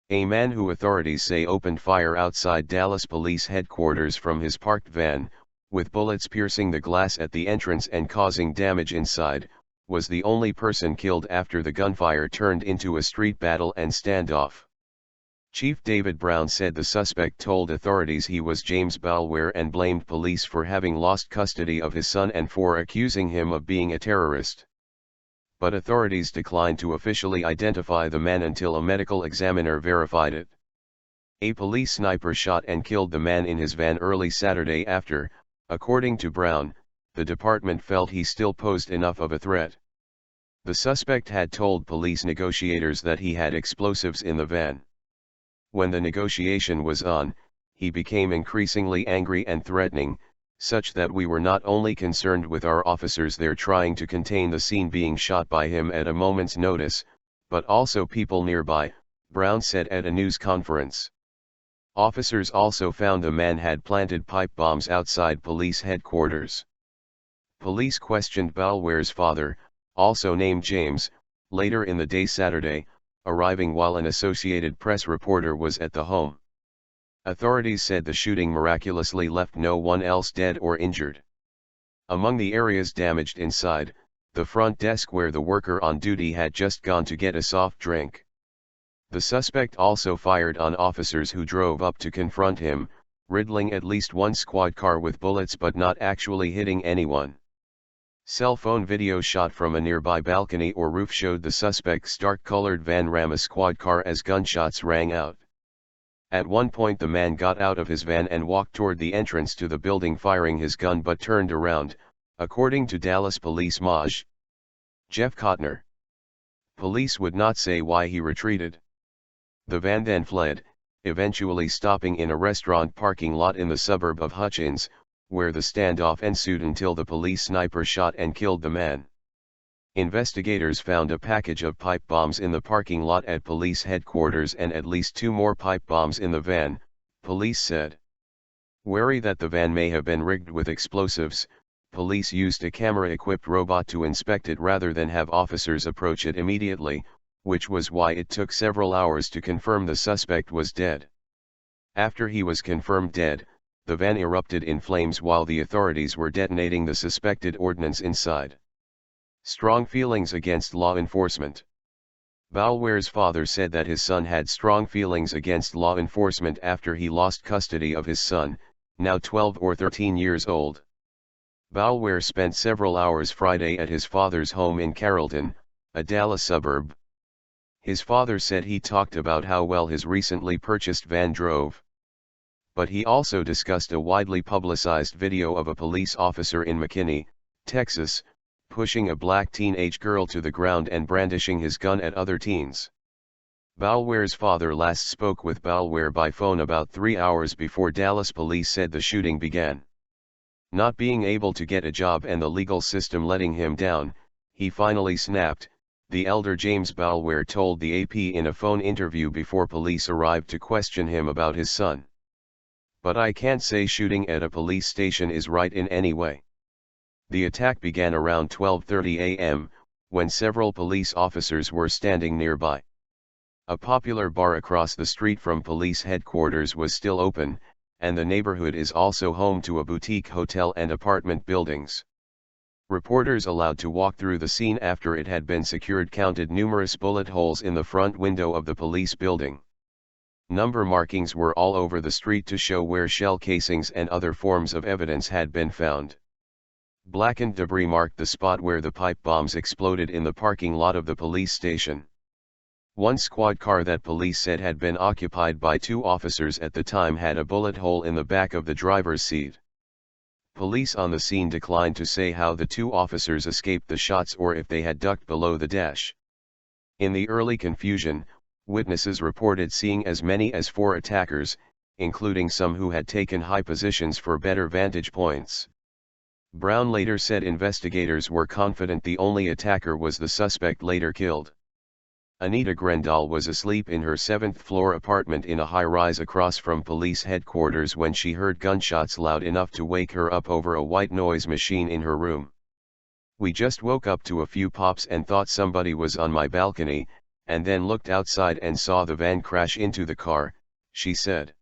A man who authorities say opened fire outside Dallas police headquarters from his parked van, with bullets piercing the glass at the entrance and causing damage inside, was the only person killed after the gunfire turned into a street battle and standoff. Chief David Brown said the suspect told authorities he was James Boulware and blamed police for having lost custody of his son and for accusing him of being a terrorist. But authorities declined to officially identify the man until a medical examiner verified it. A police sniper shot and killed the man in his van early Saturday after, according to Brown, the department felt he still posed enough of a threat. The suspect had told police negotiators that he had explosives in the van. When the negotiation was on, he became increasingly angry and threatening, such that we were not only concerned with our officers there trying to contain the scene being shot by him at a moment's notice, but also people nearby, Brown said at a news conference. Officers also found the man had planted pipe bombs outside police headquarters. Police questioned Boulware's father, also named James, later in the day Saturday, arriving while an Associated Press reporter was at the home. Authorities said the shooting miraculously left no one else dead or injured. Among the areas damaged inside, the front desk where the worker on duty had just gone to get a soft drink. The suspect also fired on officers who drove up to confront him, riddling at least one squad car with bullets but not actually hitting anyone. Cell phone video shot from a nearby balcony or roof showed the suspect's dark-colored van ram a squad car as gunshots rang out. At one point the man got out of his van and walked toward the entrance to the building firing his gun but turned around, according to Dallas Police Maj. Jeff Kottner. Police would not say why he retreated. The van then fled, eventually stopping in a restaurant parking lot in the suburb of Hutchins, where the standoff ensued until the police sniper shot and killed the man. Investigators found a package of pipe bombs in the parking lot at police headquarters and at least 2 more pipe bombs in the van, police said. Wary that the van may have been rigged with explosives, police used a camera-equipped robot to inspect it rather than have officers approach it immediately, which was why it took several hours to confirm the suspect was dead. After he was confirmed dead, the van erupted in flames while the authorities were detonating the suspected ordnance inside. Strong feelings against law enforcement. Boulware's father said that his son had strong feelings against law enforcement after he lost custody of his son, now 12 or 13 years old. Boulware spent several hours Friday at his father's home in Carrollton, a Dallas suburb. His father said he talked about how well his recently purchased van drove. But he also discussed a widely publicized video of a police officer in McKinney, Texas, pushing a black teenage girl to the ground and brandishing his gun at other teens. Boulware's father last spoke with Boulware by phone about 3 hours before Dallas police said the shooting began. Not being able to get a job and the legal system letting him down, he finally snapped, the elder James Boulware told the AP in a phone interview before police arrived to question him about his son. But I can't say shooting at a police station is right in any way. The attack began around 12:30 a.m., when several police officers were standing nearby. A popular bar across the street from police headquarters was still open, and the neighborhood is also home to a boutique hotel and apartment buildings. Reporters allowed to walk through the scene after it had been secured counted numerous bullet holes in the front window of the police building. Number markings were all over the street to show where shell casings and other forms of evidence had been found. Blackened debris marked the spot where the pipe bombs exploded in the parking lot of the police station. One squad car that police said had been occupied by 2 officers at the time had a bullet hole in the back of the driver's seat. Police on the scene declined to say how the 2 officers escaped the shots or if they had ducked below the dash. In the early confusion, witnesses reported seeing as many as 4 attackers, including some who had taken high positions for better vantage points. Brown later said investigators were confident the only attacker was the suspect later killed. Anita Grendal was asleep in her 7th-floor apartment in a high-rise across from police headquarters when she heard gunshots loud enough to wake her up over a white noise machine in her room. We just woke up to a few pops and thought somebody was on my balcony, and then looked outside and saw the van crash into the car, she said.